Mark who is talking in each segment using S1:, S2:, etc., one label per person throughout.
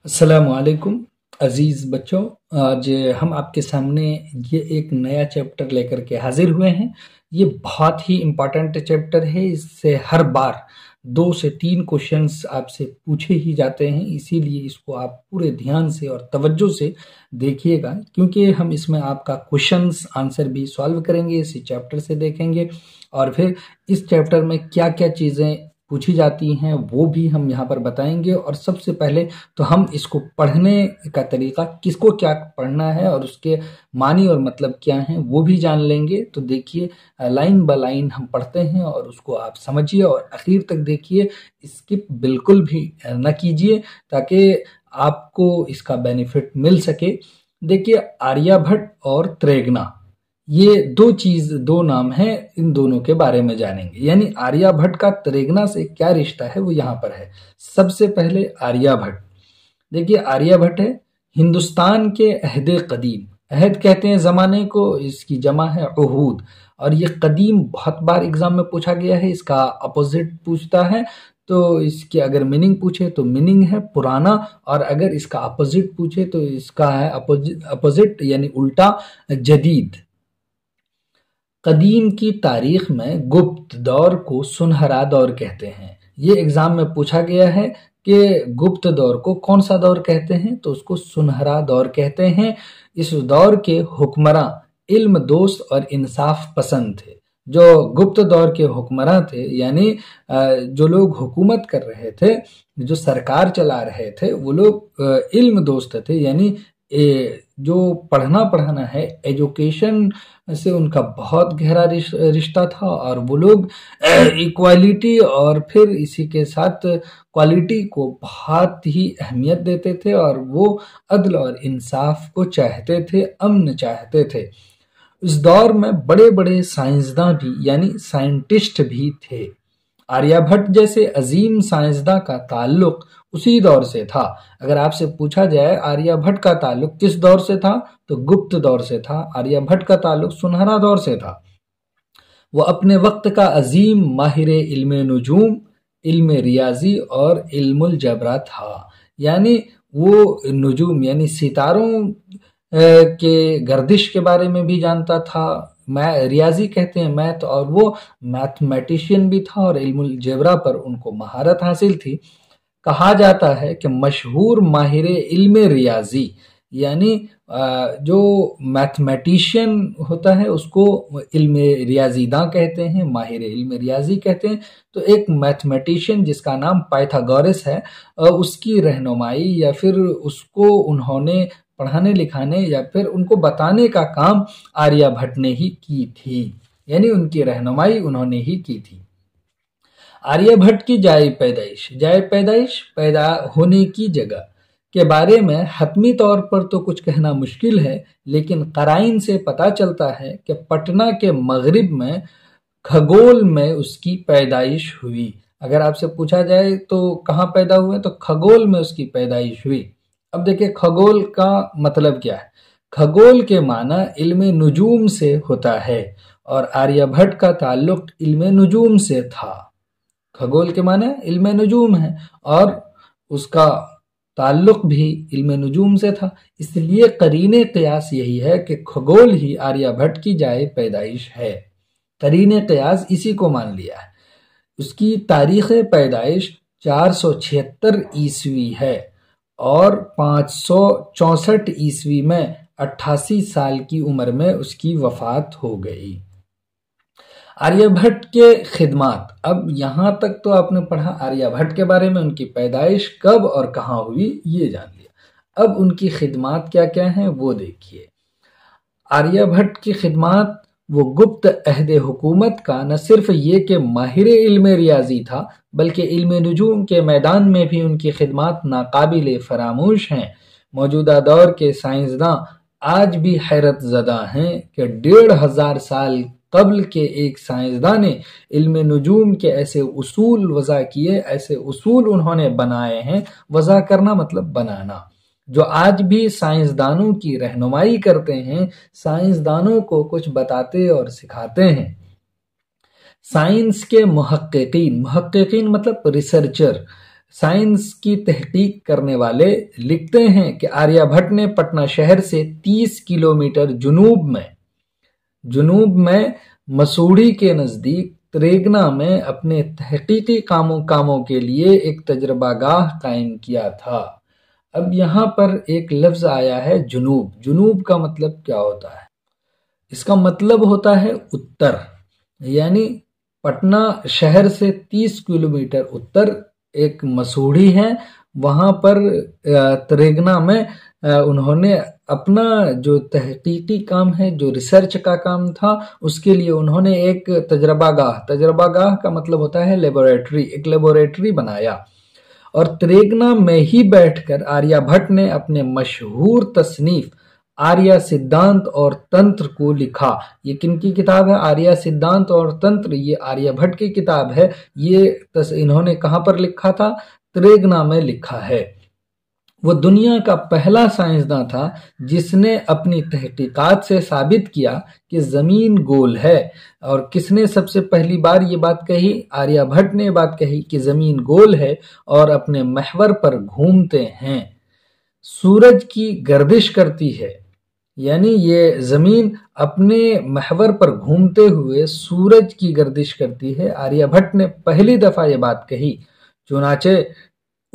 S1: अस्सलाम वालेकुम अजीज़ बच्चों। आज हम आपके सामने ये एक नया चैप्टर लेकर के हाजिर हुए हैं। ये बहुत ही इम्पॉर्टेंट चैप्टर है। इससे हर बार 2 से 3 क्वेश्चंस आपसे पूछे ही जाते हैं, इसीलिए इसको आप पूरे ध्यान से और तवज्जो से देखिएगा, क्योंकि हम इसमें आपका क्वेश्चंस आंसर भी सॉल्व करेंगे, इसी चैप्टर से देखेंगे और फिर इस चैप्टर में क्या क्या चीज़ें पूछी जाती हैं वो भी हम यहाँ पर बताएंगे। और सबसे पहले तो हम इसको पढ़ने का तरीका, किसको क्या पढ़ना है और उसके मानी और मतलब क्या हैं वो भी जान लेंगे। तो देखिए, लाइन बाय लाइन हम पढ़ते हैं और उसको आप समझिए और आखिर तक देखिए, स्किप बिल्कुल भी न कीजिए ताकि आपको इसका बेनिफिट मिल सके। देखिए, आर्यभट्ट और त्रेगना, ये दो नाम हैं, इन दोनों के बारे में जानेंगे। यानी आर्यभट्ट का त्रेगना से क्या रिश्ता है वो यहाँ पर है। सबसे पहले आर्यभट्ट, देखिए आर्यभट्ट है हिंदुस्तान के अहद कदीम, अहद कहते हैं ज़माने को, इसकी जमा है उहूद। और ये कदीम बहुत बार एग्जाम में पूछा गया है, इसका अपोजिट पूछता है। तो इसके अगर मीनिंग पूछे तो मीनिंग है पुराना, और अगर इसका अपोजिट पूछे तो इसका है अपोजिट यानी उल्टा, जदीद। कदीम की तारीख में गुप्त दौर को सुनहरा दौर कहते हैं। ये एग्जाम में पूछा गया है कि गुप्त दौर को कौन सा दौर कहते हैं, तो उसको सुनहरा दौर कहते हैं। इस दौर के हुक्मरां इल्म दोस्त और इंसाफ पसंद थे। जो गुप्त दौर के हुक्मरां थे, यानी जो लोग हुकूमत कर रहे थे, जो सरकार चला रहे थे, वो लोग इल्म दोस्त थे। यानी जो पढ़ना पढ़ाना है, एजुकेशन से उनका बहुत गहरा रिश्ता था, और वो लोग इक्वालिटी और फिर इसी के साथ क्वालिटी को बहुत ही अहमियत देते थे, और वो अदल और इंसाफ को चाहते थे, अमन चाहते थे। इस दौर में बड़े बड़े साइंसदां भी यानी साइंटिस्ट भी थे। आर्यभट्ट जैसे अजीम साइंसदां का ताल्लुक उसी दौर से था। अगर आपसे पूछा जाए आर्यभट्ट का ताल्लुक किस दौर से था, तो गुप्त दौर से था। आर्यभट्ट का ताल्लुक सुनहरा दौर से था। वो अपने वक्त का अजीम माहिर इल्म नुजूम, इल्म रियाजी और इल्मुल जबरा था। यानी वो नुजूम यानी सितारों के गर्दिश के बारे में भी जानता था। रियाजी कहते हैं मैथ, और वो मैथमेटिशियन भी था, और इल्मुल जबरा पर उनको महारत हासिल थी। कहा जाता है कि मशहूर माहिर इल्म रियाजी, यानी जो मैथमेटिशियन होता है उसको इल्म रियाजीदां कहते हैं, माहिर इल्म रियाजी कहते हैं। तो एक मैथमेटिशियन जिसका नाम पाइथागोरस है, उसकी रहनुमाई या फिर उसको उन्होंने पढ़ाने लिखाने या फिर उनको बताने का काम आर्यभट्ट ने ही की थी, यानी उनकी रहनुमाई उन्होंने ही की थी। आर्यभट्ट की जाए पैदाइश पैदा होने की जगह के बारे में हतमी तौर पर तो कुछ कहना मुश्किल है, लेकिन कराइन से पता चलता है कि पटना के मगरिब में खगोल में उसकी पैदाइश हुई। अगर आपसे पूछा जाए तो कहाँ पैदा हुए, तो खगोल में उसकी पैदाइश हुई। अब देखिए, खगोल का मतलब क्या है। खगोल के माना इल्म नुजूम से होता है, और आर्यभट्ट का ताल्लुक इल्म नुजूम से था। खगोल के माने इल्म नुजूम है, और उसका ताल्लुक भी इल्म नुजूम से था। इसलिए करीने क़ियास यही है कि खगोल ही आर्यभट्ट की जाए पैदाइश है। करीने क़ियास इसी को मान लिया है। उसकी तारीख़ पैदाइश 476 ईस्वी है, और 564 ईस्वी में 88 साल की उम्र में उसकी वफात हो गई। आर्यभट्ट के खिदमात, अब यहाँ तक तो आपने पढ़ा आर्यभट्ट के बारे में, उनकी पैदाइश कब और कहाँ हुई ये जान लिया। अब उनकी खिदमात क्या क्या हैं वो देखिए। आर्यभट्ट की खिदमात, वो गुप्त अहद हुकूमत का न सिर्फ ये कि माहिर इल्म रियाजी था, बल्कि इल्म नुजूम के मैदान में भी उनकी खिदमात नाकाबिल फरामोश हैं। मौजूदा दौर के साइंसदां आज भी हैरत ज़दा हैं कि 1500 साल कब्ल के एक साइंसदान ने इल्म नुजूम के ऐसे उसूल वज़ा किए, ऐसे उसूल उन्होंने बनाए हैं। वज़ा करना मतलब बनाना, जो आज भी साइंसदानों की रहनुमाई करते हैं, साइंसदानों को कुछ बताते और सिखाते हैं। साइंस के मुहक्किकीन मतलब रिसर्चर, साइंस की तहकीक करने वाले लिखते हैं कि आर्यभट्ट ने पटना शहर से 30 किलोमीटर जुनूब में मसूरी के नजदीक त्रेगना में अपने तहकीकी कामों के लिए एक तजरबागाह कायम किया था। अब यहाँ पर एक लफ्ज आया है जुनूब। जुनूब का मतलब क्या होता है? इसका मतलब होता है उत्तर, यानी पटना शहर से 30 किलोमीटर उत्तर एक मसूरी है, वहां पर त्रेगना में उन्होंने अपना जो तहकीकी काम है, जो रिसर्च का काम था, उसके लिए उन्होंने एक तजरबागाह का मतलब होता है लेबोरेटरी, एक लेबोरेटरी बनाया। और त्रेगना में ही बैठकर आर्यभट्ट ने अपने मशहूर तसनीफ आर्य सिद्धांत और तंत्र को लिखा। ये किनकी किताब है? आर्य सिद्धांत और तंत्र, ये आर्यभट्ट की किताब है। ये इन्होंने कहाँ पर लिखा था? त्रेगना में लिखा है। वो दुनिया का पहला साइंसदान था जिसने अपनी तहकीकात से साबित किया कि जमीन गोल है। और किसने सबसे पहली बार ये बात कही? आर्यभट्ट ने बात कही कि जमीन गोल है और अपने महवर पर घूमते हैं, सूरज की गर्दिश करती है, यानी ये जमीन अपने महवर पर घूमते हुए सूरज की गर्दिश करती है। आर्यभट्ट ने पहली दफा ये बात कही। चुनाचे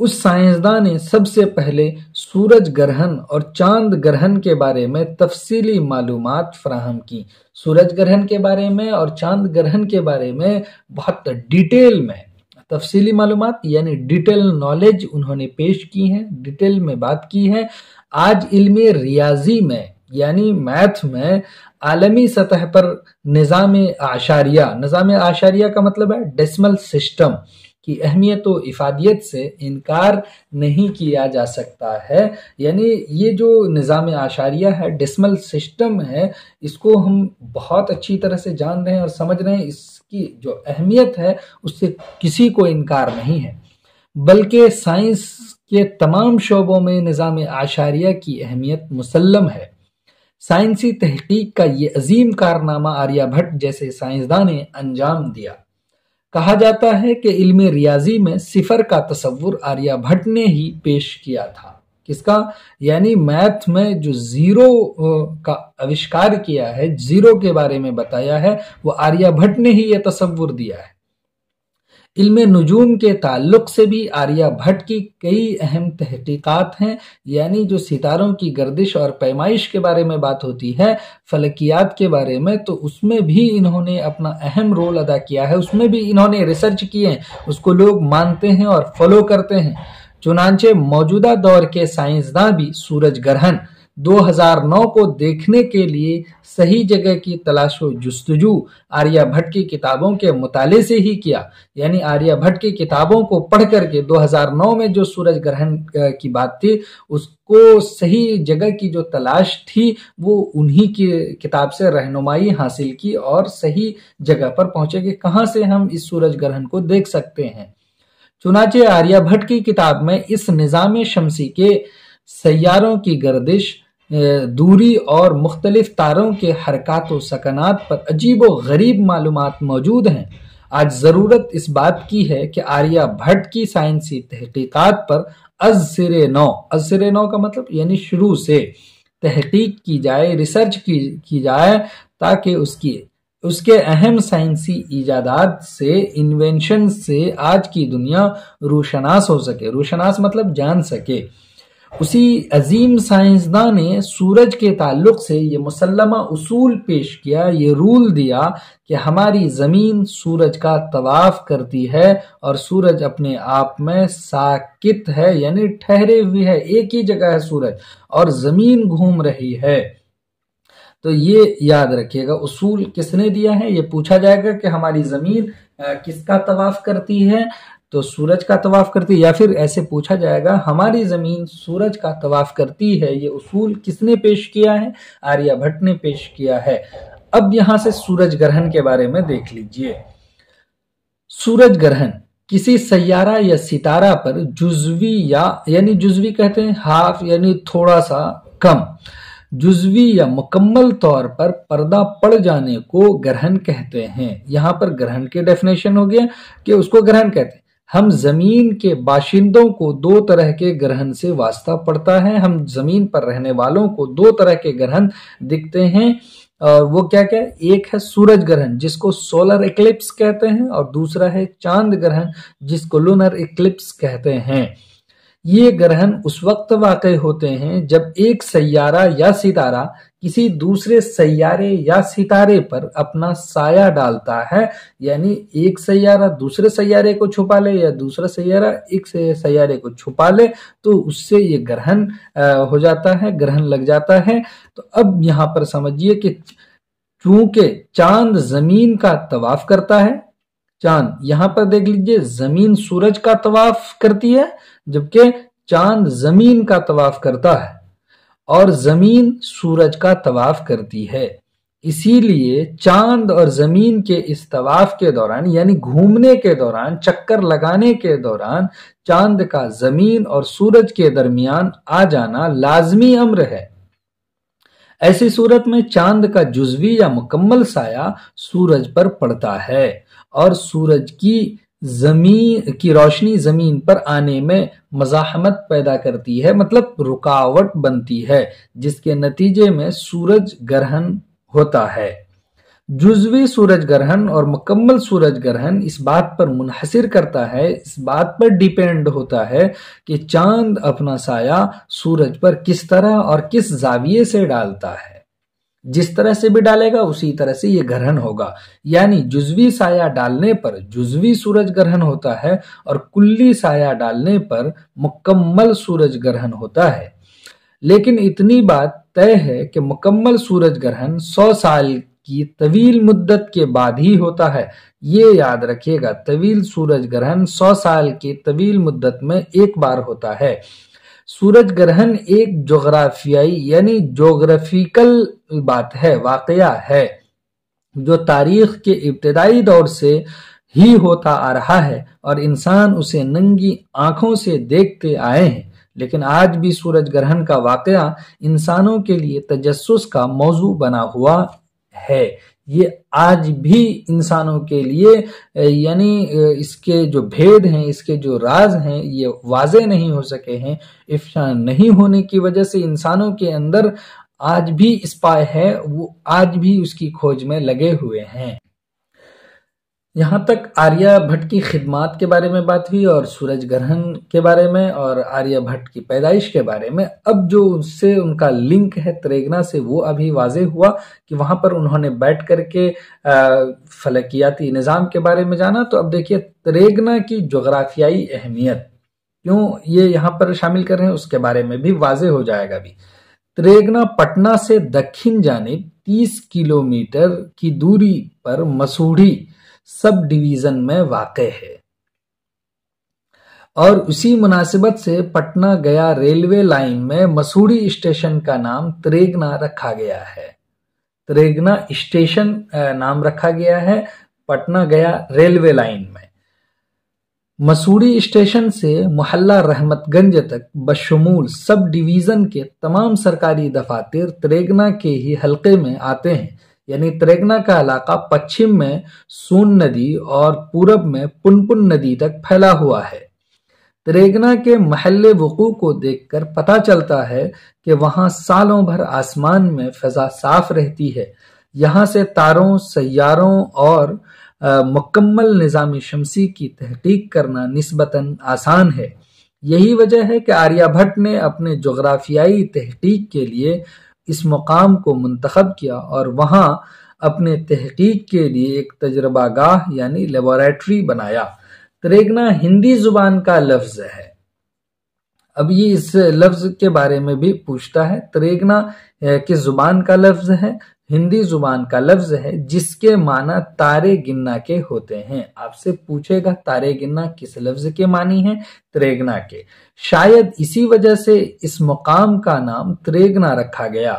S1: उस साइंसदान ने सबसे पहले सूरज ग्रहण और चांद ग्रहण के बारे में तफसीली मालूमात फराहम की। सूरज ग्रहण के बारे में और चांद ग्रहण के बारे में बहुत डिटेल में तफसीली मालूमात यानी डिटेल नॉलेज उन्होंने पेश की है, डिटेल में बात की है। आज इल्मे रियाजी में यानी मैथ में आलमी सतह पर निज़ाम आशारिया का मतलब है डेसिमल सिस्टम की अहमियत व इफादियत से इनकार नहीं किया जा सकता है। यानी ये जो निज़ाम आशारिया है, डेसिमल सिस्टम है, इसको हम बहुत अच्छी तरह से जान रहे हैं और समझ रहे हैं। इसकी जो अहमियत है उससे किसी को इनकार नहीं है, बल्कि साइंस के तमाम शोबों में निज़ाम आशारिया की अहमियत मुसल्लम है। साइंसी तहकीक का ये अजीम कारनामा आर्यभट्ट जैसे साइंसदान ने अंजाम दिया। कहा जाता है कि इल्मे रियाजी में सिफर का तसव्वुर आर्यभट्ट ने ही पेश किया था। किसका? यानी मैथ में जो जीरो का आविष्कार किया है, जीरो के बारे में बताया है, वो आर्यभट्ट ने ही यह तसव्वुर दिया है। इल्मे नुजूम के ताल्लुक से भी आर्यभट्ट की कई अहम तहकीकात हैं। यानी जो सितारों की गर्दिश और पैमाइश के बारे में बात होती है, फलकियात के बारे में, तो उसमें भी इन्होंने अपना अहम रोल अदा किया है। उसमें भी इन्होंने रिसर्च किए हैं, उसको लोग मानते हैं और फॉलो करते हैं। चुनांचे मौजूदा दौर के साइंसदान भी सूरज ग्रहण 2009 को देखने के लिए सही जगह की तलाश व जुस्तजू आर्यभट्ट की किताबों के मुताले से ही किया। यानी आर्यभट्ट की किताबों को पढ़ करके 2009 में जो सूरज ग्रहण की बात थी, उसको सही जगह की जो तलाश थी, वो उन्हीं की किताब से रहनुमाई हासिल की और सही जगह पर पहुंचे कि कहाँ से हम इस सूरज ग्रहण को देख सकते हैं। चुनाचे आर्यभट्ट की किताब में इस निज़ाम शमसी के सैयारों की गर्दिश, दूरी और मुख्तलिफ तारों के हरकत व सकनात पर अजीब व गरीब मालूमात मौजूद हैं। आज ज़रूरत इस बात की है कि आर्यभट्ट की साइंसी तहकीकात पर अज सिरे नौ का मतलब यानी शुरू से तहकीक की जाए, रिसर्च की जाए, ताकि उसके अहम साइंसी इजादात से, इन्वेंशन से आज की दुनिया रोशनास हो सके। रोशनास मतलब जान सके। उसी अजीम साइंसदान ने सूरज के ताल्लुक से ये मुसल्लमा उसूल पेश किया, ये रूल दिया कि हमारी ज़मीन सूरज का तवाफ करती है और सूरज अपने आप में साकित है, यानी ठहरे हुए है, एक ही जगह है सूरज और ज़मीन घूम रही है। तो ये याद रखिएगा, उसूल किसने दिया है? ये पूछा जाएगा कि हमारी ज़मीन किसका तवाफ करती है, तो सूरज का तवाफ करती है, या फिर ऐसे पूछा जाएगा हमारी जमीन सूरज का तवाफ करती है। ये उसूल किसने पेश किया है? आर्यभट्ट ने पेश किया है। अब यहां से सूरज ग्रहण के बारे में देख लीजिए। सूरज ग्रहण किसी सैयारा या सितारा पर जुज़वी यानी जुज़वी कहते हैं हाफ, यानी थोड़ा सा कम, जुज़वी या मुकम्मल तौर पर पर्दा पड़ जाने को ग्रहण कहते हैं। यहाँ पर ग्रहण के डेफिनेशन हो गया कि उसको ग्रहण कहते हैं। ہم زمین کے باشندوں کو دو طرح کے گرہن سے واسطہ پڑتا ہے۔ ہم زمین پر رہنے والوں کو دو طرح کے گرہن دکھتے ہیں، اور وہ کیا کیا؟ ایک ہے سورج گرہن جس کو سولر ایکلپس کہتے ہیں، اور دوسرا ہے چاند گرہن جس کو لونر ایکلپس کہتے ہیں۔ یہ گرہن اس وقت واقع ہوتے ہیں جب ایک سیارہ یا ستارہ کسی دوسرے سیارے یا ستارے پر اپنا سایہ ڈالتا ہے، یعنی ایک سیارہ دوسرے سیارے کو چھپا لے یا دوسرا سیارہ ایک سیارے کو چھپا لے تو اس سے یہ گرہن ہو جاتا ہے، گرہن لگ جاتا ہے۔ تو اب یہاں پر سمجھیے کہ چونکہ چاند زمین کا طواف کرتا ہے، چاند یہاں پر دیکھ لیجئے زمین سورج کا طواف کرتی ہے جبکہ چاند زمین کا طواف کرتا ہے اور زمین سورج کا طواف کرتی ہے۔ اسی لیے چاند اور زمین کے اس طواف کے دوران، یعنی گھومنے کے دوران، چکر لگانے کے دوران، چاند کا زمین اور سورج کے درمیان آ جانا لازمی امر ہے۔ ایسی صورت میں چاند کا جزوی یا مکمل سایہ سورج پر پڑتا ہے اور سورج کی روشنی زمین پر آنے میں مزاحمت پیدا کرتی ہے، مطلب رکاوٹ بنتی ہے، جس کے نتیجے میں سورج گرہن ہوتا ہے۔ جزوی سورج گرہن اور مکمل سورج گرہن اس بات پر منحصر کرتا ہے، اس بات پر ڈیپینڈ ہوتا ہے کہ چاند اپنا سایہ سورج پر کس طرح اور کس زاویے سے ڈالتا ہے۔ جس طرح سے بھی ڈالے گا اسی طرح سے یہ گرہن ہوگا، یعنی جزوی سایہ ڈالنے پر جزوی سورج گرہن ہوتا ہے اور کلی سایہ ڈالنے پر مکمل سورج گرہن ہوتا ہے۔ لیکن اتنی بات طے ہے کہ مکمل سورج گرہن 100 سال کی طویل مدت کے بعد ہی ہوتا ہے۔ یہ یاد رکھیے گا، طویل سورج گرہن 100 سال کی طویل مدت میں ایک بار ہوتا ہے۔ سورج گرہن ایک جغرافیائی یعنی جغرافیکل بات ہے، واقعہ ہے جو تاریخ کے ابتدائی دور سے ہی ہوتا آ رہا ہے اور انسان اسے ننگی آنکھوں سے دیکھتے آئے ہیں، لیکن آج بھی سورج گرہن کا واقعہ انسانوں کے لیے تجسس کا موضوع بنا ہوا ہے۔ یہ آج بھی انسانوں کے لیے یعنی اس کے جو بھید ہیں، اس کے جو راز ہیں، یہ واضح نہیں ہو سکے ہیں۔ افشا نہیں ہونے کی وجہ سے انسانوں کے اندر آج بھی اسپائے ہے، وہ آج بھی اس کی کھوج میں لگے ہوئے ہیں۔ یہاں تک آریہ بھٹ کی خدمات کے بارے میں بات ہوئی اور سورج گرہن کے بارے میں اور آریہ بھٹ کی پیدائش کے بارے میں۔ اب جو اس سے ان کا لنک ہے تریگنا سے وہ ابھی واضح ہوا کہ وہاں پر انہوں نے بیٹھ کر کے فلکیاتی نظام کے بارے میں جانا۔ تو اب دیکھیے تریگنا کی جغرافیائی اہمیت کیوں یہ یہاں پر شامل کر رہے ہیں اس کے بارے میں بھی واضح ہو جائے گا بھی۔ تریگنا پٹنہ سے دکھن جانب 30 کلومیٹر کی دوری پر مسوڑھی سب ڈویژن میں واقع ہے اور اسی مناسبت سے پٹنہ گیا ریلوے لائن میں مسوڑھی اسٹیشن کا نام تریگنا رکھا گیا ہے۔ تریگنا اسٹیشن نام رکھا گیا ہے پٹنہ گیا ریلوے لائن میں۔ مسوڑھی اسٹیشن سے محلہ رحمت گنج تک بشمول سب ڈویژن کے تمام سرکاری دفاتر تریگنا کے ہی حلقے میں آتے ہیں، یعنی تریگنا کا علاقہ پچھم میں سون ندی اور پورب میں پنپن ندی تک پھیلا ہوا ہے۔ تریگنا کے محل وقوع کو دیکھ کر پتہ چلتا ہے کہ وہاں سالوں بھر آسمان میں فضا صاف رہتی ہے۔ یہاں سے تاروں، سیاروں اور مکمل نظام شمسی کی تحقیق کرنا نسبتاً آسان ہے۔ یہی وجہ ہے کہ آریہ بھٹ نے اپنے جغرافیائی تحقیق کے لیے اس مقام کو منتخب کیا اور وہاں اپنے تحقیق کے لیے ایک تجربہ گاہ یعنی لیبارٹری بنایا۔ تریگنا ہندی زبان کا لفظ ہے۔ اب یہ اس لفظ کے بارے میں بھی پوچھتا ہے۔ تریگنا کس زبان کا لفظ ہے؟ ہندی زبان کا لفظ ہے جس کے معنی تارے گننا کے ہوتے ہیں۔ آپ سے پوچھے گا تارے گننا کس لفظ کے معنی ہیں؟ تریگنا کے۔ شاید اسی وجہ سے اس مقام کا نام تریگنا رکھا گیا۔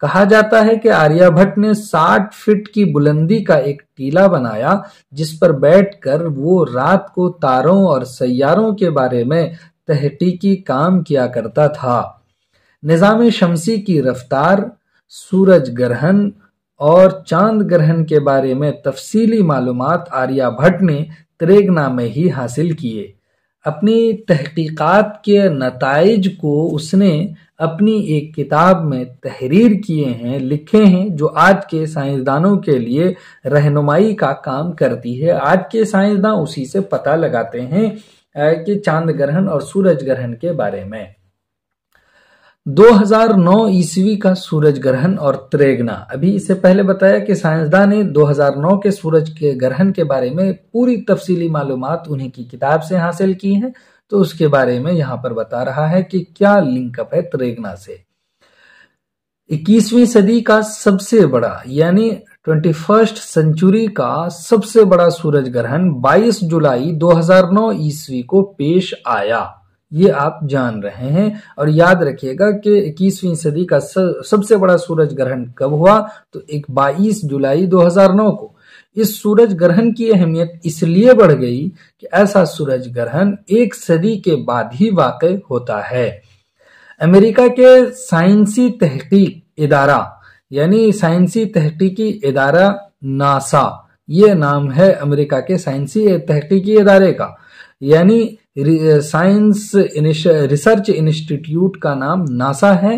S1: کہا جاتا ہے کہ آریہ بھٹ نے 60 فٹ کی بلندی کا ایک ٹیلہ بنایا جس پر بیٹھ کر وہ رات کو تاروں اور سیاروں کے بارے میں تحقیقی کام کیا کرتا تھا۔ نظام شمسی کی رفتار، سورج گرہن اور چاند گرہن کے بارے میں تفصیلی معلومات آریہ بھٹ نے تریگنا میں ہی حاصل کیے۔ اپنی تحقیقات کے نتائج کو اس نے اپنی ایک کتاب میں تحریر کیے ہیں، لکھے ہیں، جو آج کے سائنسدانوں کے لیے رہنمائی کا کام کرتی ہے۔ آج کے سائنسداں اسی سے پتہ لگاتے ہیں کہ چاند گرہن اور سورج گرہن کے بارے میں۔ 2009 عیسوی کا سورج گرہن اور تریگنا، ابھی اس سے پہلے بتایا کہ سائنسداں نے 2009 کے سورج کے گرہن کے بارے میں پوری تفصیلی معلومات انہیں کی کتاب سے حاصل کی ہیں، تو اس کے بارے میں یہاں پر بتا رہا ہے کہ کیا لنک اپ ہے تریگنا سے۔ 21ویں صدی کا سب سے بڑا یعنی 21st سنچری کا سب سے بڑا سورج گرہن 22 جولائی 2009 عیسوی کو پیش آیا، یہ آپ جان رہے ہیں۔ اور یاد رکھیے گا کہ 21ویں صدی کا سب سے بڑا سورج گرہن کب ہوا، تو 22 جولائی 2009 کو۔ اس سورج گرہن کی اہمیت اس لیے بڑھ گئی کہ ایسا سورج گرہن ایک صدی کے بعد ہی واقع ہوتا ہے۔ امریکہ کے سائنسی تحقیق ادارہ یعنی سائنسی تحقیقی ادارہ ناسا، یہ نام ہے امریکہ کے سائنسی تحقیقی ادارے کا، یعنی سائنس ریسرچ انسٹیٹیوٹ کا نام ناسا ہے۔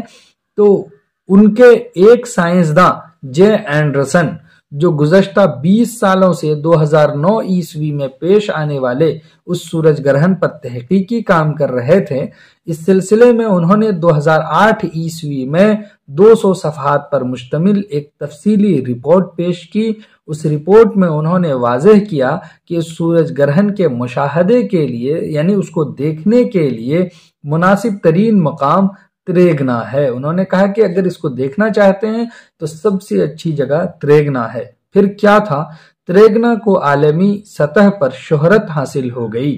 S1: تو ان کے ایک سائنسداں جے اینڈرسن، جو گزشتہ 20 سالوں سے 2009 عیسوی میں پیش آنے والے اس سورج گرہن پر تحقیقی کام کر رہے تھے، اس سلسلے میں انہوں نے 2008 عیسوی میں 200 صفحات پر مشتمل ایک تفصیلی رپورٹ پیش کی۔ اس رپورٹ میں انہوں نے واضح کیا کہ اس سورج گرہن کے مشاہدے کے لیے یعنی اس کو دیکھنے کے لیے مناسب ترین مقام تریگنا ہے۔ انہوں نے کہا کہ اگر اس کو دیکھنا چاہتے ہیں تو سب سے اچھی جگہ تریگنا ہے۔ پھر کیا تھا؟ تریگنا کو عالمی سطح پر شہرت حاصل ہو گئی۔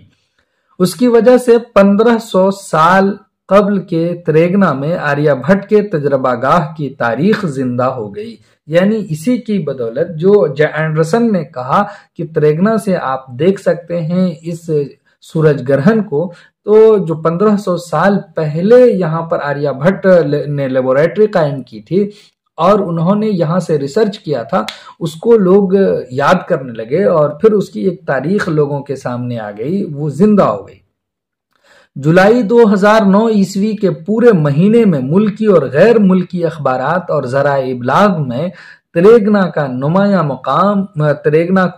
S1: اس کی وجہ سے 1500 سال قبل کے تریگنا میں آریہ بھٹ کے تجربہ گاہ کی تاریخ زندہ ہو گئی، یعنی اسی کی بدولت جو جے اینڈرسن نے کہا کہ تریگنا سے آپ دیکھ سکتے ہیں اس سورج گرہن کو، تو جو 1500 سال پہلے یہاں پر آریہ بھٹ نے لیبوریٹری قائم کی تھی اور انہوں نے یہاں سے ریسرچ کیا تھا، اس کو لوگ یاد کرنے لگے اور پھر اس کی ایک تاریخ لوگوں کے سامنے آ گئی، وہ زندہ ہو گئی۔ جولائی 2009 عیسوی کے پورے مہینے میں ملکی اور غیر ملکی اخبارات اور ذرائع ابلاغ میں تریگنا کو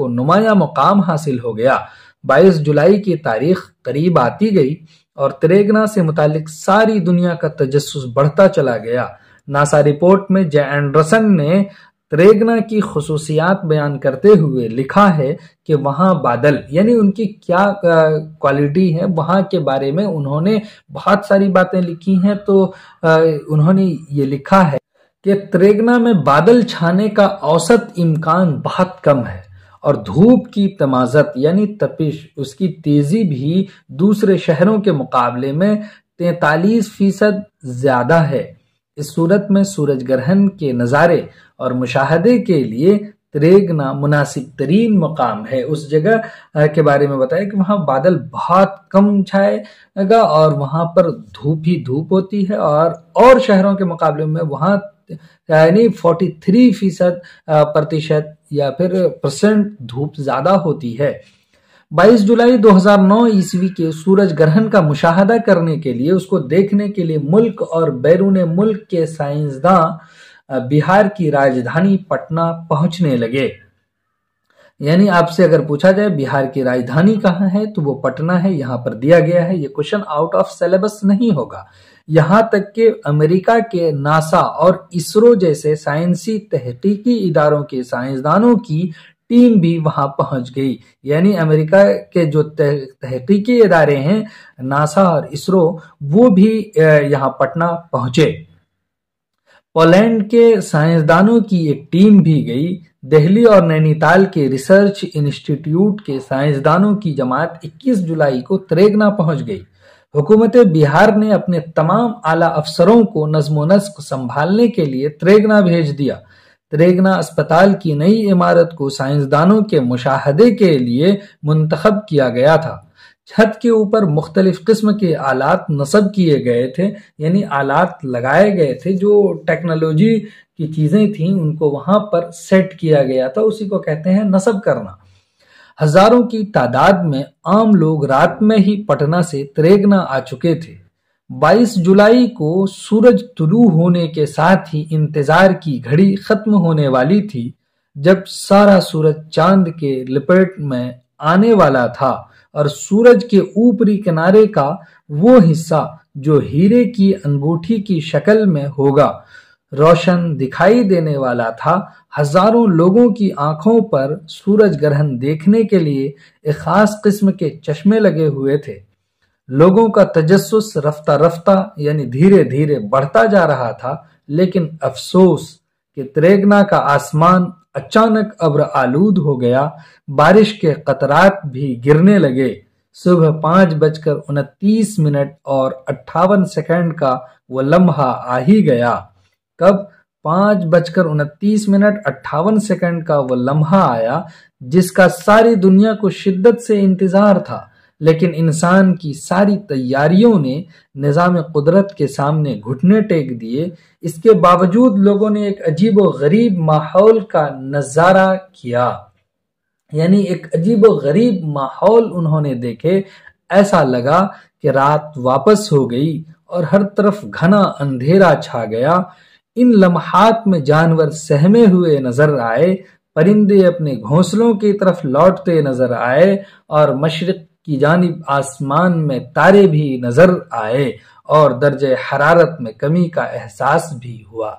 S1: نمایاں مقام حاصل ہو گیا۔ 22 جولائی کی تاریخ قریب آتی گئی اور تریگنا سے متعلق ساری دنیا کا تجسس بڑھتا چلا گیا۔ ناسا رپورٹ میں جے اینڈرسن نے تریگنا کی خصوصیات بیان کرتے ہوئے لکھا ہے کہ وہاں بادل یعنی ان کی کیا کوالٹی ہے، وہاں کے بارے میں انہوں نے بہت ساری باتیں لکھی ہیں۔ تو انہوں نے یہ لکھا ہے کہ تریگنا میں بادل چھانے کا اوسط امکان بہت کم ہے اور دھوپ کی تمازت یعنی تپش، اس کی تیزی بھی دوسرے شہروں کے مقابلے میں 43% زیادہ ہے۔ اس صورت میں سورج گرہن کے نظارے اور مشاہدے کے لیے تریگنا مناسب ترین مقام ہے۔ اس جگہ کے بارے میں بتایا کہ وہاں بادل بہت کم چھائے گا اور وہاں پر دھوپ ہی دھوپ ہوتی ہے، اور شہروں کے مقابلے میں وہاں یعنی 43% یا پھر پرسنٹ دھوپ زیادہ ہوتی ہے۔ 22 جولائی 2009 عیسوی کے سورج گرہن کا مشاہدہ کرنے کے لیے، اس کو دیکھنے کے لیے ملک اور بیرون ملک کے سائنسداں بہار کی راجدھانی پٹنہ پہنچنے لگے۔ یعنی آپ سے اگر پوچھا جائے بہار کی راجدھانی کہاں ہے تو وہ پٹنہ ہے، یہاں پر دیا گیا ہے۔ یہ کوشچن آؤٹ آف سلیبس نہیں ہوگا۔ یہاں تک کہ امریکہ کے ناسا اور اسرو جیسے سائنسی تحقیقی اداروں کے سائنسدانوں کی ٹیم بھی وہاں پہنچ گئی، یعنی امریکہ کے جو تحقیقی ادارے ہیں ناسا اور اسرو، وہ بھی یہاں پٹنہ پہنچے۔ پولینڈ کے سائنسدانوں کی ایک ٹیم بھی گئی۔ دہلی اور نینی تال کے ریسرچ انسٹیٹیوٹ کے سائنسدانوں کی جماعت 21 جولائی کو تریگنا پہنچ گئی۔ حکومت بہار نے اپنے تمام اعلیٰ افسروں کو نظم و نسق سنبھالنے کے لیے تریگنا بھیج دیا۔ تریگنا اسپتال کی نئی عمارت کو سائنسدانوں کے مشاہدے کے لیے منتخب کیا گیا تھا۔ چھت کے اوپر مختلف قسم کے آلات نصب کیے گئے تھے، یعنی آلات لگائے گئے تھے، جو ٹیکنالوجی کی چیزیں تھیں ان کو وہاں پر سیٹ کیا گیا تھا، اسی کو کہتے ہیں نصب کرنا۔ हजारों की तादाद में आम लोग रात में ही पटना से त्रेगना आ चुके थे। 22 जुलाई को सूरज तुलू होने के साथ ही इंतजार की घड़ी खत्म होने वाली थी, जब सारा सूरज चांद के लपेट में आने वाला था और सूरज के ऊपरी किनारे का वो हिस्सा जो हीरे की अंगूठी की शक्ल में होगा रोशन दिखाई देने वाला था। हजारों लोगों की आंखों पर सूरज ग्रहण देखने के लिए एक खास किस्म के चश्मे लगे हुए थे। लोगों का तजस्सुस रफ्ता रफ्ता यानी धीरे धीरे बढ़ता जा रहा था, लेकिन अफसोस कि त्रेगना का आसमान अचानक अब्र आलूद हो गया। बारिश के कतरात भी गिरने लगे। सुबह 5:29 और 58 का वो लम्हा आ ही गया। कब 5:29 58 का वो लम्हा आया जिसका सारी दुनिया को शिद्दत से इंतजार था, लेकिन इंसान की सारी तैयारियों ने निजाम कुदरत के सामने घुटने टेक दिए। इसके बावजूद लोगों ने एक अजीब व गरीब माहौल का नजारा किया, यानी एक अजीब व गरीब माहौल उन्होंने देखे। ऐसा लगा कि रात वापस हो गई और हर तरफ घना अंधेरा छा गया। इन लम्हात में जानवर सहमे हुए नजर आए, परिंदे अपने घोंसलों की तरफ लौटते नजर आए और मशरिक की जानिब आसमान में तारे भी नजर आए और दर्जे हरारत में कमी का एहसास भी हुआ।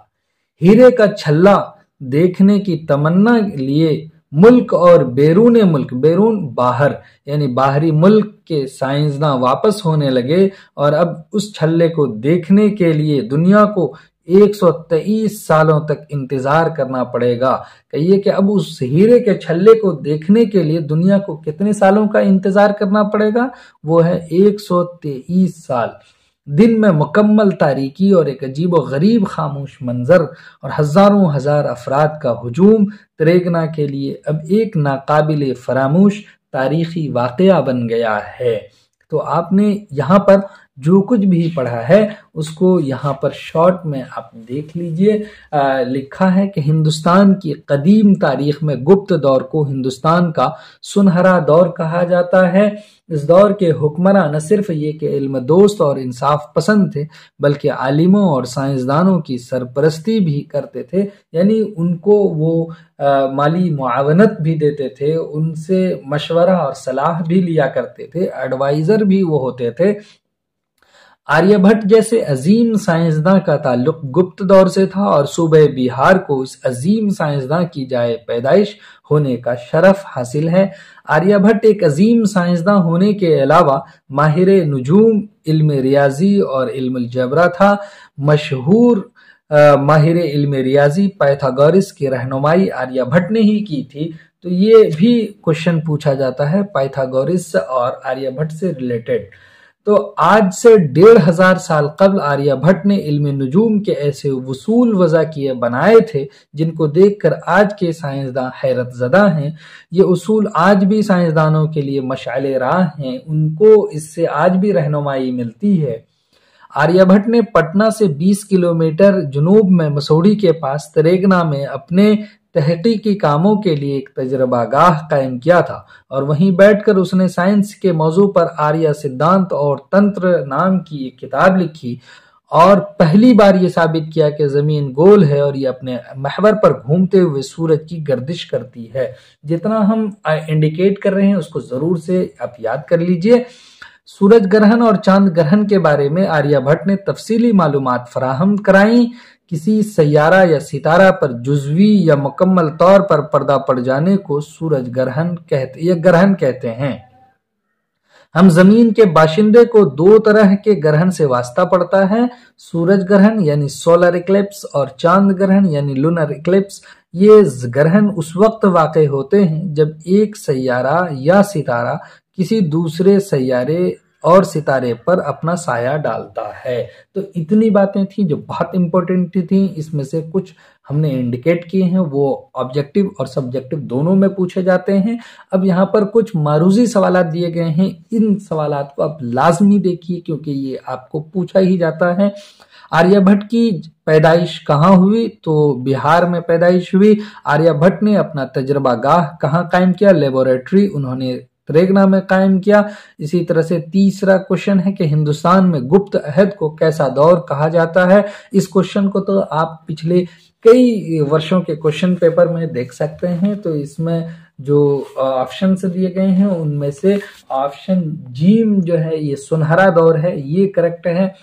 S1: हीरे का छल्ला देखने की तमन्ना लिए मुल्क और बैरून मुल्क, बैरून बाहर यानी बाहरी मुल्क के साइंसदान वापस होने लगे और अब उस छल्ले को देखने के लिए दुनिया को 123 सालों तक इंतजार करना पड़ेगा। कहिए कि अब उस हीरे के छल्ले को देखने के लिए दुनिया को कितने सालों का इंतजार करना पड़ेगा? वो है 123 साल। दिन में मुकम्मल तारीकी और एक अजीब व गरीब खामोश मंजर और हजारों हजार अफराद का हुजूम त्रेगना के लिए अब एक नाकाबिले फरामोश तारीखी वाकया बन गया है। तो आपने यहाँ पर जो कुछ भी पढ़ा है उसको यहाँ पर शॉर्ट में आप देख लीजिए। लिखा है कि हिंदुस्तान की कदीम तारीख में गुप्त दौर को हिंदुस्तान का सुनहरा दौर कहा जाता है। इस दौर के हुक्मरान न सिर्फ ये कि इल्म दोस्त और इंसाफ पसंद थे, बल्कि आलिमों और साइंसदानों की सरपरस्ती भी करते थे, यानी उनको वो माली मुआवनत भी देते थे, उनसे मशवरा और सलाह भी लिया करते थे, एडवाइजर भी वो होते थे। आर्यभट्ट जैसे अजीम साइंसदान का ताल्लुक गुप्त दौर से था और सूबे बिहार को इस अजीम साइंसदान की जाए पैदाइश होने का शरफ हासिल है। आर्यभट्ट एक अजीम साइंसदान होने के अलावा माहिर नुजूम, इल्म रियाजी और इल्म जबरा था। मशहूर माहिर इल्म रियाजी पाइथागोरस की रहनुमाई आर्यभट्ट ने ही की थी। तो ये भी क्वेश्चन पूछा जाता है पाइथागोरस और आर्यभट्ट से रिलेटेड। तो आज से 1500 साल कबल आर्यभट्ट ने इल्म नुजूम के ऐसे वसूल वज़ा किए बनाए थे जिनको देखकर आज के साइंसदान हैरत ज़दा हैं। ये उसूल आज भी साइंसदानों के लिए मशाले राह हैं, उनको इससे आज भी रहनुमाई मिलती है। आर्यभट्ट ने पटना से 20 किलोमीटर जुनूब में मसूरी के पास त्रेगना में अपने तहकीकी कामों के लिए एक तजरबागाह कायम किया था और वहीं बैठकर उसने साइंस के मौजू पर आर्य सिद्धांत और तंत्र नाम की एक किताब लिखी और पहली बार ये साबित किया कि जमीन गोल है और ये अपने महवर पर घूमते हुए सूरज की गर्दिश करती है। जितना हम इंडिकेट कर रहे हैं उसको जरूर से आप याद कर लीजिए। सूरज ग्रहण और चांद ग्रहण के बारे में आर्यभट्ट ने तफसीली मालूमात फराहम कराई। किसी सैयारा या सितारा पर जुज़वी या मुकम्मल तौर पर पर्दा पड़ जाने को सूरज ग्रहण कहते हैं। हम जमीन के बाशिंदे को दो तरह के ग्रहण से वास्ता पड़ता है, सूरज ग्रहण यानी सोलर इक्लिप्स और चांद ग्रहण यानी लूनर इक्लिप्स। ये ग्रहण उस वक्त वाक़ होते हैं जब एक सैयारा या सितारा किसी दूसरे सैयारे और सितारे पर अपना साया डालता है। तो इतनी बातें थी जो बहुत इंपॉर्टेंट थी। इसमें से कुछ हमने इंडिकेट किए हैं, वो ऑब्जेक्टिव और सब्जेक्टिव दोनों में पूछे जाते हैं। अब यहाँ पर कुछ मारूजी सवालात दिए गए हैं, इन सवालात को आप लाजमी देखिए क्योंकि ये आपको पूछा ही जाता है। आर्य भट्ट की पैदाइश कहाँ हुई? तो बिहार में पैदाइश हुई। आर्य भट्ट ने अपना तजर्बा गाह कहाँ कायम किया? लेबोरेटरी उन्होंने त्रेगना में कायम किया। इसी तरह से तीसरा क्वेश्चन है कि हिंदुस्तान में गुप्त अहद को कैसा दौर कहा जाता है? इस क्वेश्चन को तो आप पिछले कई वर्षों के क्वेश्चन पेपर में देख सकते हैं। तो इसमें जो ऑप्शंस दिए गए हैं उनमें से ऑप्शन जीम जो है ये सुनहरा दौर है, ये करेक्ट है।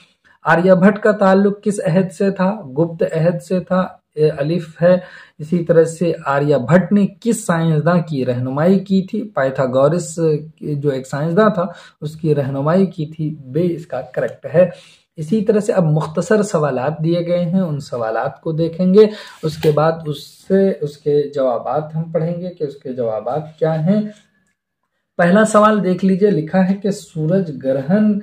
S1: आर्यभट्ट का ताल्लुक किस अहद से था? गुप्त अहद से था, अलिफ है। इसी तरह से आर्यभट्ट ने किस साइंसदान की रहनुमाई की थी? पाइथागोरस जो एक साइंसदान था उसकी रहनुमाई की थी, बे इसका करेक्ट है। इसी तरह से अब मुख्तसर सवालात दिए गए हैं, उन सवालात को देखेंगे, उसके बाद उसके जवाबात हम पढ़ेंगे कि उसके जवाबात क्या हैं। पहला सवाल देख लीजिए, लिखा है कि सूरज ग्रहण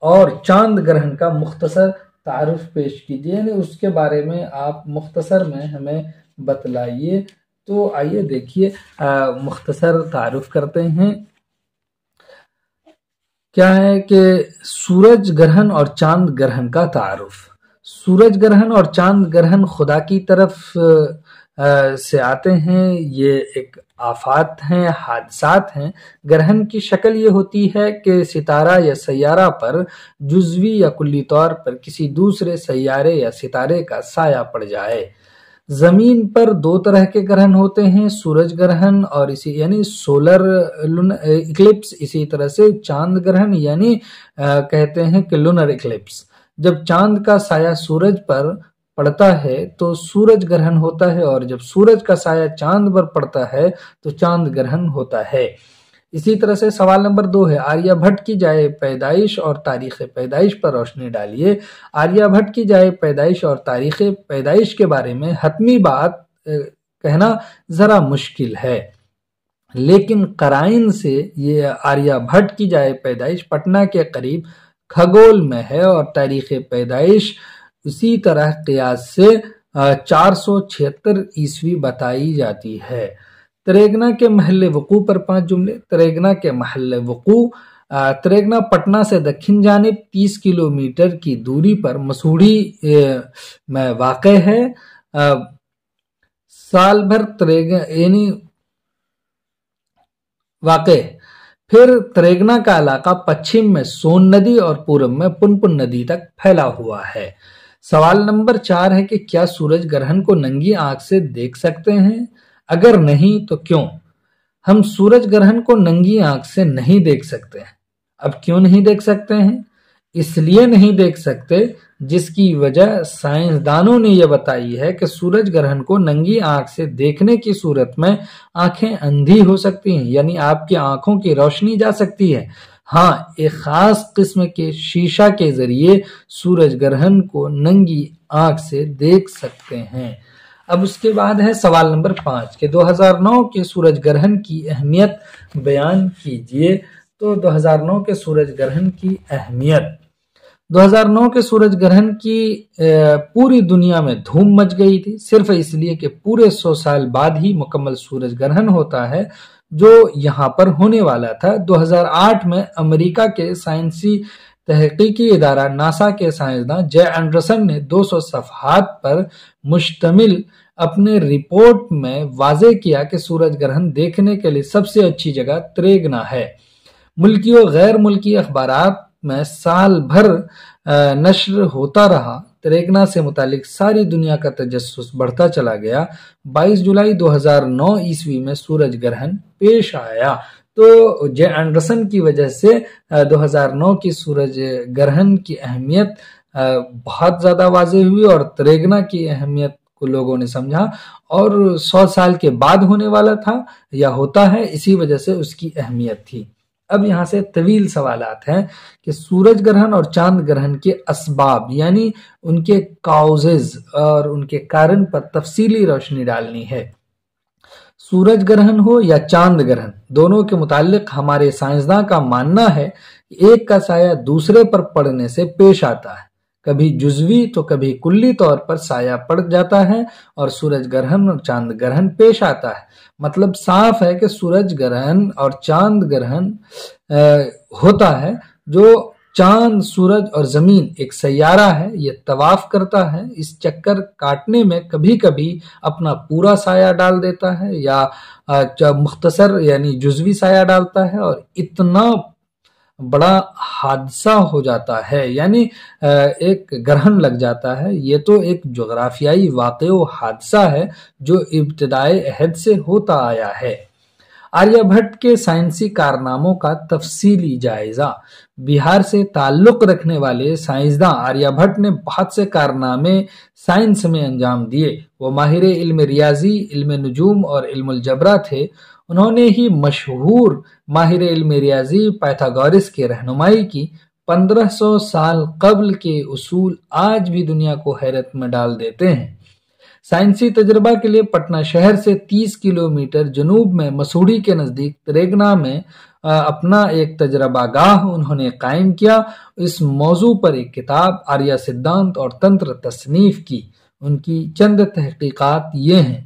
S1: और चांद ग्रहण का मुख्तसर तारुफ पेश कीजिए, यानी उसके बारे में आप मुख्तसर में हमें बतलाइए। तो आइए देखिए मुख्तसर तारुफ करते हैं। क्या है कि सूरज ग्रहण और चांद ग्रहण का तारुफ। सूरज ग्रहण और चांद ग्रहण खुदा की तरफ से आते हैं, ये एक आफात हैं, हादसात हैं। ग्रहण की शक्ल ये होती है कि सितारा या सैयारा पर जुज़वी या कुल्ली तौर पर किसी दूसरे सैयारे या सितारे का साया पड़ जाए। जमीन पर दो तरह के ग्रहण होते हैं, सूरज ग्रहण और इसी यानी सोलर इक्लिप्स, इसी तरह से चांद ग्रहण यानी कहते हैं कि लूनर इक्लिप्स। जब चांद का साया सूरज पर पड़ता है तो सूरज ग्रहण होता है, और जब सूरज का साया चांद पर पड़ता है तो चांद ग्रहण होता है। इसी तरह से सवाल नंबर 2 है, आर्यभट्ट की जाए पैदाइश और तारीख पैदाइश पर रोशनी डालिए। आर्यभट्ट की जाए पैदाइश और तारीख पैदाइश के बारे में हतमी बात कहना जरा मुश्किल है, लेकिन कराइन से ये आर्यभट्ट की जाए पैदाइश पटना के करीब खगोल में है, और तारीख पैदाइश इसी तरह कियास से 476 ईस्वी बताई जाती है। त्रेगना के महल वकू पर 5 जुमले। त्रेगना के महल वकू, त्रेगना पटना से दक्षिण जानिब 30 किलोमीटर की दूरी पर मसूढ़ी में वाक़ है। साल भर त्रेगना यानी वाक़। फिर त्रेगना का इलाका पश्चिम में सोन नदी और पूर्व में पुनपुन नदी तक फैला हुआ है। सवाल नंबर 4 है कि क्या सूरज ग्रहण को नंगी आंख से देख सकते हैं? अगर नहीं तो क्यों? हम सूरज ग्रहण को नंगी आंख से नहीं देख सकते हैं। अब क्यों नहीं देख सकते हैं? इसलिए नहीं देख सकते जिसकी वजह साइंसदानों ने यह बताई है कि सूरज ग्रहण को नंगी आंख से देखने की सूरत में आंखें अंधी हो सकती हैं, यानी आपकी आंखों की रोशनी जा सकती है। हाँ, एक खास किस्म के शीशा के जरिए सूरज ग्रहण को नंगी आंख से देख सकते हैं। अब उसके बाद है सवाल नंबर 5 के 2009 के सूरज ग्रहण की अहमियत बयान कीजिए। तो 2009 के सूरज ग्रहण की अहमियत, 2009 के सूरज ग्रहण की पूरी दुनिया में धूम मच गई थी, सिर्फ इसलिए कि पूरे 100 साल बाद ही मुकम्मल सूरज ग्रहण होता है जो यहाँ पर होने वाला था। 2008 में अमेरिका के साइंसी तहकीकी इदारा नासा के साइंसदान जे एंडरसन ने 200 सफ़हात पर मुश्तमिल अपने रिपोर्ट में वाज़े किया कि सूरज ग्रहण देखने के लिए सबसे अच्छी जगह त्रेगना है। मुल्की और गैर मुल्की अखबारात में साल भर नश्र होता रहा। त्रेगना से मुतालिक सारी दुनिया का तजस्सुस बढ़ता चला गया। 22 जुलाई 2009 ईस्वी में सूरज ग्रहण पेश आया। तो जे एंडरसन की वजह से 2009 की सूरज ग्रहण की अहमियत बहुत ज़्यादा वाज़ेह हुई, और त्रेगना की अहमियत को लोगों ने समझा, और 100 साल के बाद होने वाला था या होता है, इसी वजह से उसकी अहमियत थी। अब यहाँ से तवील सवालात हैं कि सूरज ग्रहण और चांद ग्रहण के असबाब यानी उनके काउजेज और उनके कारण पर तफसीली रोशनी डालनी है। सूरज ग्रहण हो या चांद ग्रहण, दोनों के मुतालिक हमारे साइंसदान का मानना है कि एक का साया दूसरे पर पड़ने से पेश आता है। कभी जुज़वी तो कभी कुल्ली तौर पर साया पड़ जाता है और सूरज ग्रहण और चांद ग्रहण पेश आता है। मतलब साफ है कि सूरज ग्रहण और चांद ग्रहण होता है। जो चांद, सूरज और जमीन एक सैयारा है, ये तवाफ करता है। इस चक्कर काटने में कभी कभी अपना पूरा साया डाल देता है या मुख्तसर यानी जुज़वी साया डालता है, और इतना बड़ा हादसा हो जाता है, यानी एक ग्रहण लग जाता है। ये तो एक जोग्राफियाई वाक़या हादसा है जो इब्तिदाए अहद से होता आया है। आर्यभट्ट के साइंसी कारनामों का तफसीली जायजा। बिहार से ताल्लुक रखने वाले साइंसदां आर्यभट्ट ने बहुत से कारनामे साइंस में अंजाम दिए। वो माहिर इल्म रियाजी, इल्म नुजूम और इल्मुल जबरा थे। उन्होंने ही मशहूर माहिर इल्म रियाजी पाइथागोरस की रहनुमाई की। 1500 साल कब्ल के उसूल आज भी दुनिया को हैरत में डाल देते हैं। साइंसी तजर्बा के लिए पटना शहर से 30 किलोमीटर जनूब में मसूड़ी के नजदीक त्रेगना में अपना एक तजर्बागाह उन्होंने कायम किया। इस मौजू पर एक किताब आर्य सिद्धांत और तंत्र तसनीफ की। उनकी चंद तहकीकात ये हैं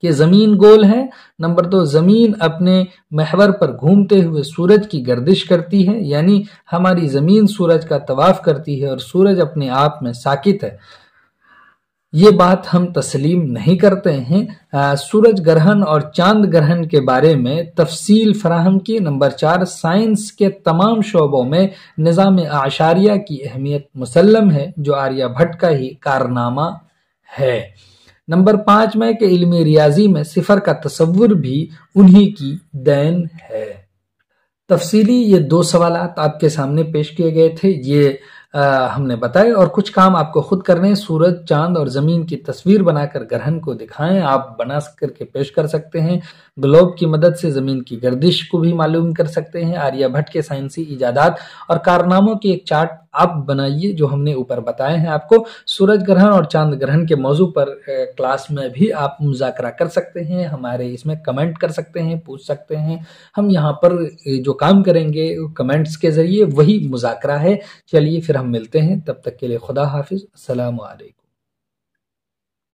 S1: कि जमीन गोल है। नंबर 2, जमीन अपने महवर पर घूमते हुए सूरज की गर्दिश करती है, यानी हमारी जमीन सूरज का तवाफ करती है और सूरज अपने आप में साकित है। ये बात हम तस्लीम नहीं करते हैं। सूरज ग्रहण और चांद ग्रहण के बारे में तफसील फराहम की। नंबर 4, साइंस के तमाम शोबों में निज़ाम आशारिया की अहमियत मुसल्लम है, जो आर्यभट्ट का ही कारनामा है। नंबर 5 में कि इल्मी रियाजी में सिफर का तसव्वुर भी उन्हीं की देन है। तफसीली ये 2 सवालात आपके सामने पेश किए गए थे, ये हमने बताए, और कुछ काम आपको खुद करने। सूरज, चांद और जमीन की तस्वीर बनाकर ग्रहण को दिखाएं। आप बना करके पेश कर सकते हैं। ग्लोब की मदद से जमीन की गर्दिश को भी मालूम कर सकते हैं। आर्यभट्ट के साइंसी इजादात और कारनामों की एक चार्ट आप बनाइए जो हमने ऊपर बताए हैं आपको। सूरज ग्रहण और चांद ग्रहण के मौजू पर क्लास में भी आप मुज़ाकरा कर सकते हैं, हमारे इसमें कमेंट कर सकते हैं, पूछ सकते हैं। हम यहाँ पर जो काम करेंगे कमेंट्स के जरिए वही मुज़ाकरा है। चलिए फिर हम मिलते हैं, तब तक के लिए खुदा हाफिज, अस्सलामु अलैकुम।